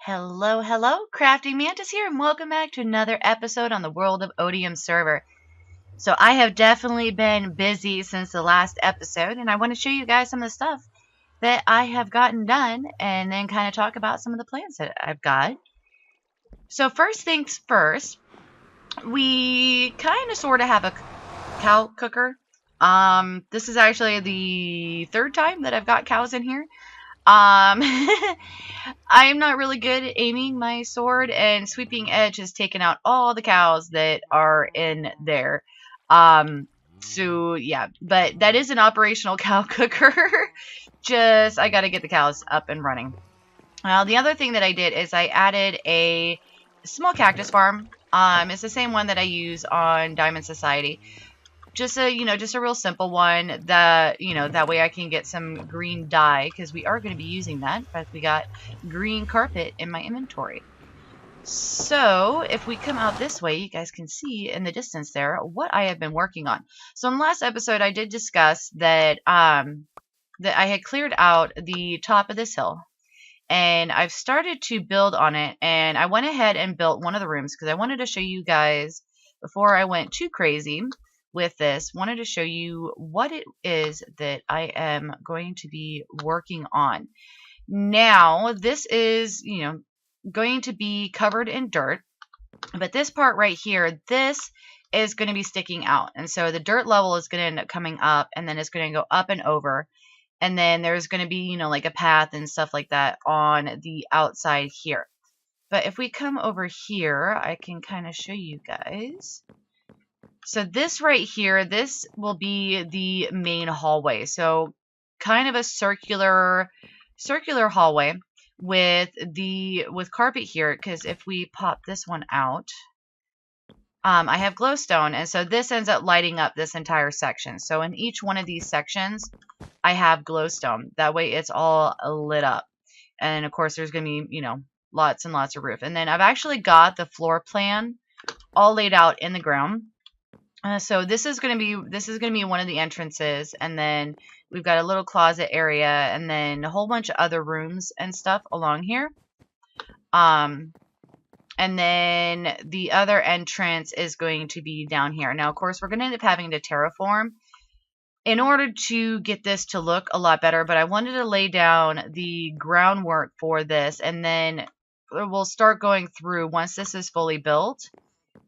Hello, hello, CraftingMantis here, and welcome back to another episode on the World of Otium server. So I have definitely been busy since the last episode, and I want to show you guys some of the stuff that I have gotten done, and then kind of talk about some of the plans that I've got. So first things first, we kind of sort of have a cow cooker. This is actually the third time that I've got cows in here. I'm not really good at aiming my sword, and Sweeping Edge has taken out all the cows that are in there. So yeah, but that is an operational cow cooker. I gotta get the cows up and running. The other thing that I did is I added a small cactus farm. It's the same one that I use on Diamond Society. Just a real simple one that, that way I can get some green dye, because we are going to be using that. In fact, we got green carpet in my inventory. So if we come out this way, you guys can see in the distance there what I have been working on. So in the last episode, I did discuss that, that I had cleared out the top of this hill, and I've started to build on it, and I went ahead and built one of the rooms because I wanted to show you guys, before I went too crazy with this, wanted to show you what it is that I am going to be working on. Now, this is, going to be covered in dirt, but this part right here, this is going to be sticking out. And so the dirt level is going to end up coming up, and then it's going to go up and over. And then there's going to be, like a path and stuff like that on the outside here. But if we come over here, I can kind of show you guys. So this right here, this will be the main hallway. So kind of a circular hallway with carpet here, because if we pop this one out, I have glowstone, and so this ends up lighting up this entire section. So in each one of these sections, I have glowstone. That way it's all lit up. And of course there's going to be, lots and lots of roof. And then I've actually got the floor plan all laid out in the ground. So this is going to be one of the entrances, and then we've got a little closet area, and then a whole bunch of other rooms and stuff along here. And then the other entrance is going to be down here. Now, of course, we're going to end up having to terraform in order to get this to look a lot better, but I wanted to lay down the groundwork for this, and then we'll start going through once this is fully built,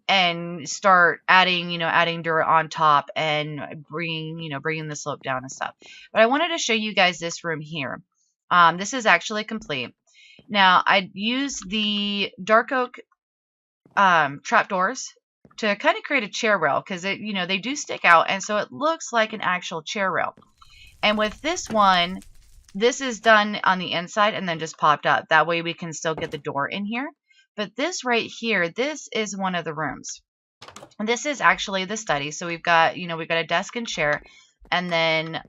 and start adding, adding dirt on top and bringing the slope down and stuff. But I wanted to show you guys this room here. This is actually complete. Now, I used the dark oak trapdoors to kind of create a chair rail, because they do stick out, and so it looks like an actual chair rail. And with this one, this is done on the inside and then just popped up. That way we can still get the door in here. But this right here, this is one of the rooms. And this is actually the study. So we've got, we've got a desk and chair, and then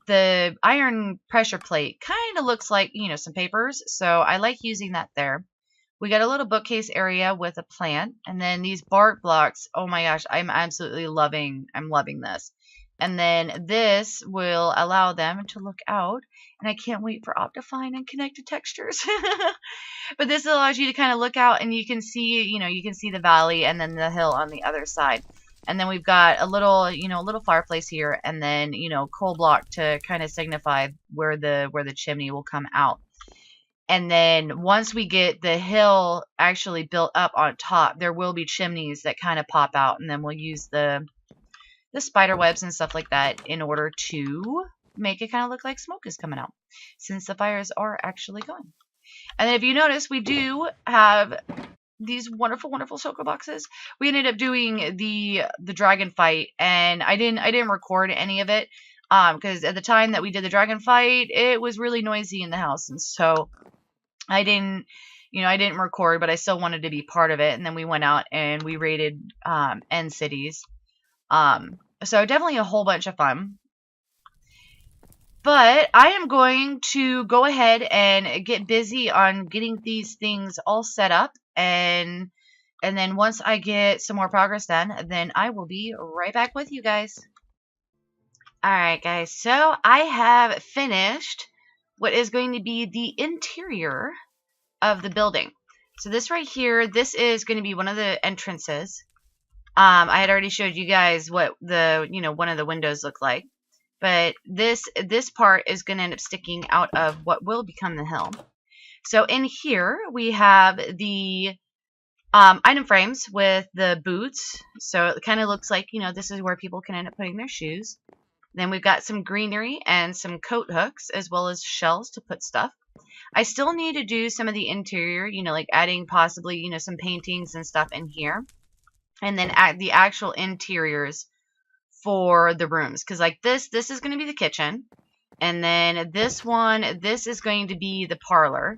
the iron pressure plate kind of looks like, some papers. So I like using that there. We got a little bookcase area with a plant, and then these bark blocks. Oh my gosh, I'm loving this. And then this will allow them to look out, and I can't wait for Optifine and connected textures. But this allows you to kind of look out, and you can see, you can see the valley and then the hill on the other side. And then we've got a little, little fireplace here, and then, coal block to kind of signify where the chimney will come out. And then once we get the hill actually built up on top, there will be chimneys that kind of pop out, and then we'll use the spider webs and stuff like that in order to make it kind of look like smoke is coming out, since the fires are actually going. And then if you notice, we do have these wonderful, wonderful shulker boxes. We ended up doing the dragon fight, and I didn't record any of it because at the time that we did the dragon fight, it was really noisy in the house, and so I didn't record, but I still wanted to be part of it. And then we went out and we raided end cities. So definitely a whole bunch of fun. But I am going to go ahead and get busy on getting these things all set up, and then once I get some more progress done, then I will be right back with you guys. Alright guys, so I have finished what is going to be the interior of the building. So this right here, this is going to be one of the entrances. I had already showed you guys what the, one of the windows look like. But this part is going to end up sticking out of what will become the hill. So in here, we have the item frames with the boots. So it kind of looks like, this is where people can end up putting their shoes. Then we've got some greenery and some coat hooks, as well as shelves to put stuff. I still need to do some of the interior, like adding possibly, some paintings and stuff in here. And then add the actual interiors for the rooms. Because like this is going to be the kitchen. And then this is going to be the parlor.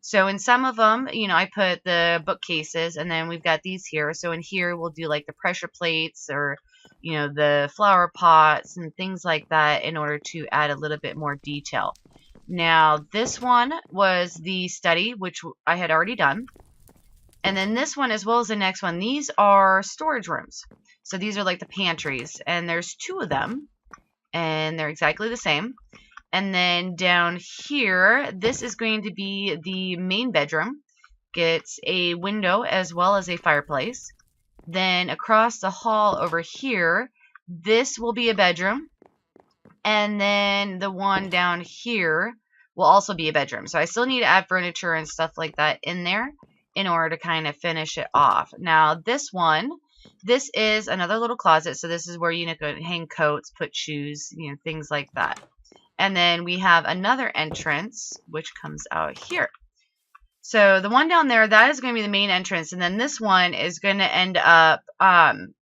So in some of them, I put the bookcases, and then we've got these here. So in here, we'll do like the pressure plates or, the flower pots and things like that in order to add a little bit more detail. Now, this one was the study, which I had already done. And then this one, as well as the next one, these are storage rooms. So these are like the pantries, and there's 2 of them, and they're exactly the same. And then down here, this is going to be the main bedroom. Gets a window as well as a fireplace. Then across the hall over here, this will be a bedroom. And then the one down here will also be a bedroom. So I still need to add furniture and stuff like that in there in order to kind of finish it off. Now this is another little closet. So this is where you can hang coats, put shoes, things like that. And then we have another entrance, which comes out here. So the one down there, that is going to be the main entrance. And then this one is going to end up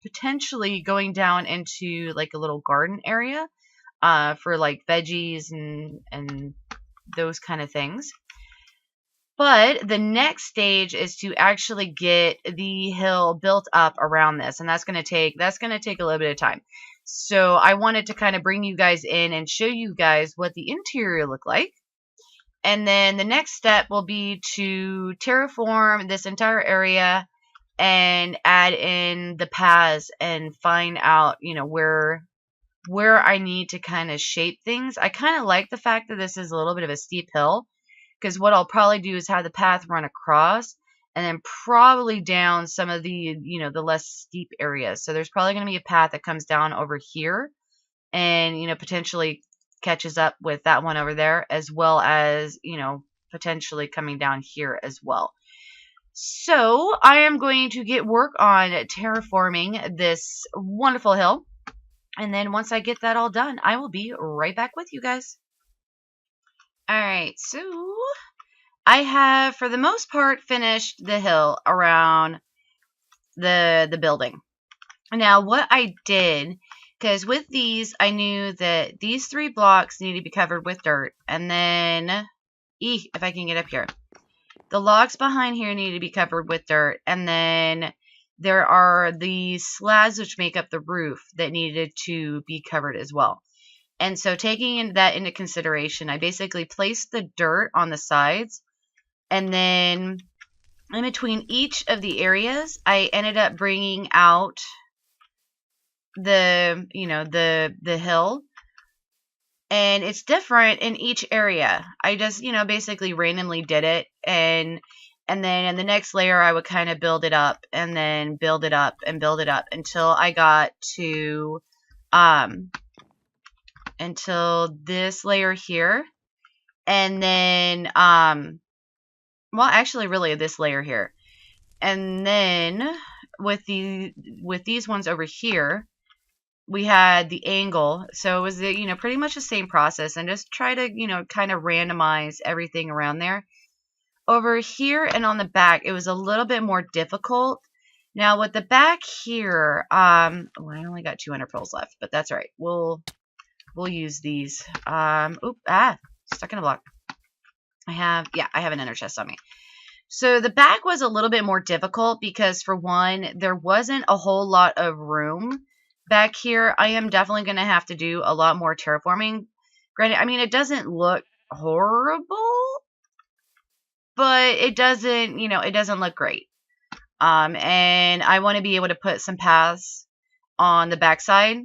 potentially going down into like a little garden area for like veggies and those kind of things. But the next stage is to actually get the hill built up around this. And that's going to take a little bit of time. So I wanted to kind of bring you guys in and show you guys what the interior look like. And then the next step will be to terraform this entire area and add in the paths and find out, where I need to kind of shape things. I kind of like the fact that this is a little bit of a steep hill, because what I'll probably do is have the path run across and then probably down some of the, the less steep areas. So there's probably going to be a path that comes down over here and, potentially catches up with that one over there, as well as, potentially coming down here as well. So I am going to get work on terraforming this wonderful hill. And then once I get that all done, I will be right back with you guys. All right, so I have, for the most part, finished the hill around the building. Now, what I did, because with these, I knew that these 3 blocks need to be covered with dirt. And then, if I can get up here, the logs behind here need to be covered with dirt. And then there are the slabs which make up the roof that needed to be covered as well. And so taking that into consideration, I basically placed the dirt on the sides, and then in between each of the areas, I ended up bringing out the hill, and it's different in each area. I just, basically randomly did it, and then in the next layer, I would kind of build it up, and then build it up, and build it up until I got to, until this layer here, and then, well, actually, really this layer here, and then with these ones over here, we had the angle. So it was the, pretty much the same process, and just try to, kind of randomize everything around there. Over here and on the back, it was a little bit more difficult. Now with the back here, well, I only got 200 pearls left, but that's all right. We'll use these. Stuck in a block. I have an inner chest on me. So the back was a little bit more difficult because, for one, there wasn't a whole lot of room back here. I am definitely going to have to do a lot more terraforming. Granted, I mean, it doesn't look horrible, but it doesn't, it doesn't look great. And I want to be able to put some paths on the backside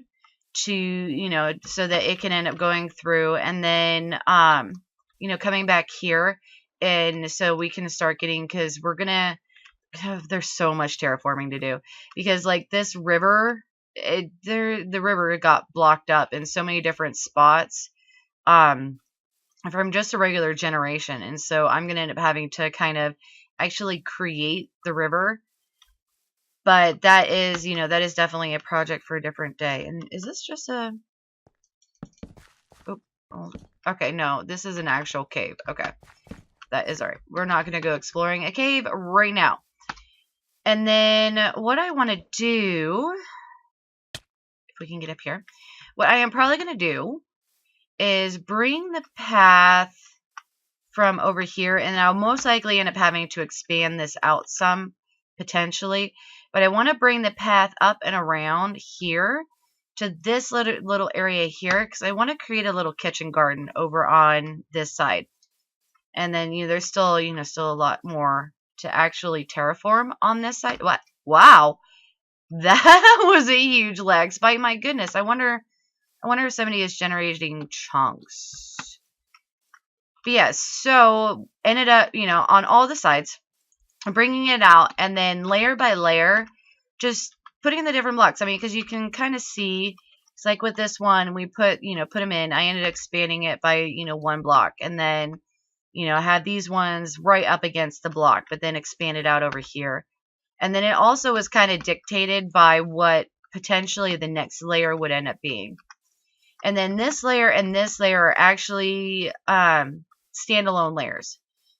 to, so that it can end up going through, and then, coming back here and so we can start getting, because we're gonna there's so much terraforming to do, because like this river, the river got blocked up in so many different spots from just a regular generation, and so I'm gonna end up having to kind of actually create the river. But that is, that is definitely a project for a different day. And is this just a... Oh, okay, no, this is an actual cave. Okay, that is all right. We're not going to go exploring a cave right now. And then what I want to do, if we can get up here, what I am probably going to do is bring the path from over here, and I'll most likely end up having to expand this out some, potentially. But I want to bring the path up and around here to this little area here, because I want to create a little kitchen garden over on this side. And then there's still still a lot more to actually terraform on this side. What? Wow, that was a huge lag spike. My goodness, I wonder if somebody is generating chunks. But yeah, so ended up on all the sides, bringing it out, and then layer by layer, just putting in the different blocks. I mean, because you can kind of see, it's like with this one, we put them in. I ended up expanding it by, one block. And then, I had these ones right up against the block, but then expanded out over here. And then it also was kind of dictated by what potentially the next layer would end up being. And then this layer and this layer are actually standalone layers.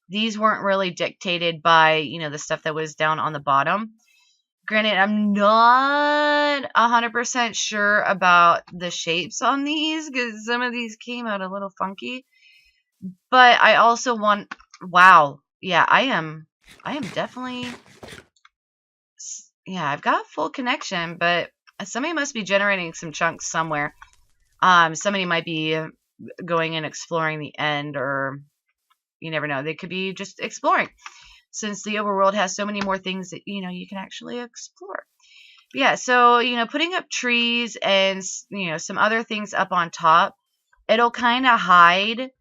These weren't really dictated by, the stuff that was down on the bottom. Granted, I'm not 100% sure about the shapes on these, because some of these came out a little funky. But I also want... Wow. Yeah, I am definitely... Yeah, I've got full connection, but somebody must be generating some chunks somewhere. Somebody might be going and exploring the end, or... You never know. They could be just exploring, since the overworld has so many more things that, you can actually explore. But yeah, so, putting up trees and, some other things up on top, it'll kind of hide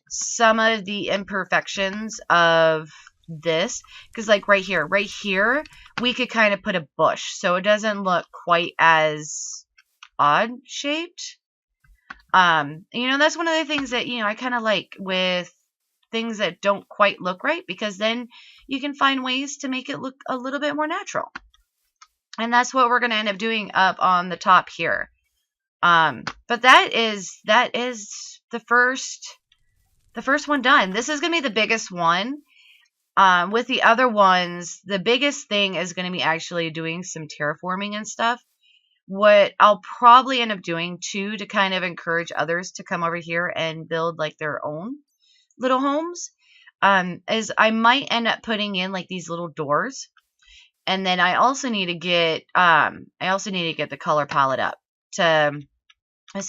some of the imperfections of this. Because, like, right here, we could kind of put a bush, so it doesn't look quite as odd-shaped. That's one of the things that, I kind of like with things that don't quite look right, because then you can find ways to make it look a little bit more natural. And that's what we're going to end up doing up on the top here. But that is the first one done. This is going to be the biggest one. With the other ones, the biggest thing is going to be actually doing some terraforming and stuff. What I'll probably end up doing too, to kind of encourage others to come over here and build like their own little homes, is I might end up putting in like these little doors. And then I also need to get the color palette up so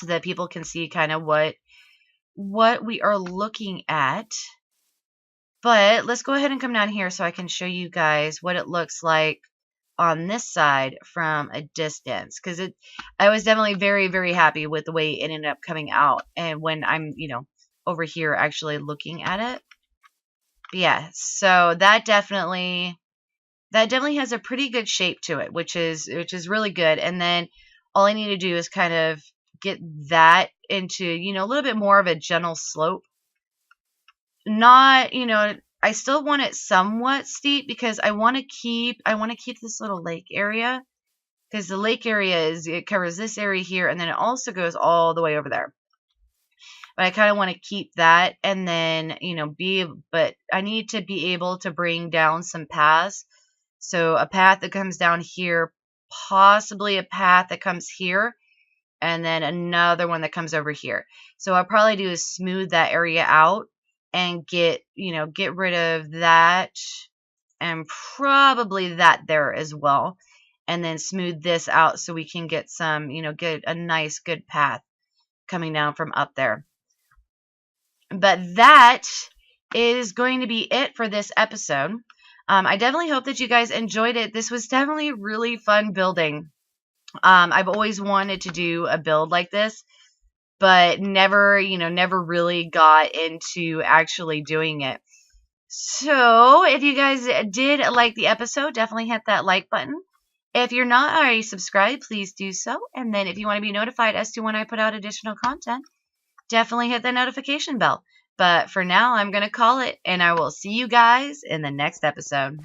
that people can see kind of what we are looking at. But let's go ahead and come down here so I can show you guys what it looks like on this side from a distance, because I was definitely very, very happy with the way it ended up coming out, and when I'm over here actually looking at it. But yeah, so that definitely has a pretty good shape to it, which is really good. And then all I need to do is kind of get that into a little bit more of a gentle slope. Not I still want it somewhat steep, because I want to keep this little lake area, because the lake area it covers this area here, and then it also goes all the way over there. But I kind of want to keep that, and then, but I need to be able to bring down some paths. So a path that comes down here, possibly a path that comes here, and then another one that comes over here. So I'll probably do is smooth that area out and get rid of that, and probably that there as well. And then smooth this out so we can get some, get a nice good path coming down from up there. But that is going to be it for this episode. I definitely hope that you guys enjoyed it. This was definitely really fun building. I've always wanted to do a build like this, but never really got into actually doing it. So if you guys did like the episode, definitely hit that like button. If you're not already subscribed, please do so. And then if you want to be notified as to when I put out additional content, definitely hit the notification bell. But for now, I'm going to call it, and I will see you guys in the next episode.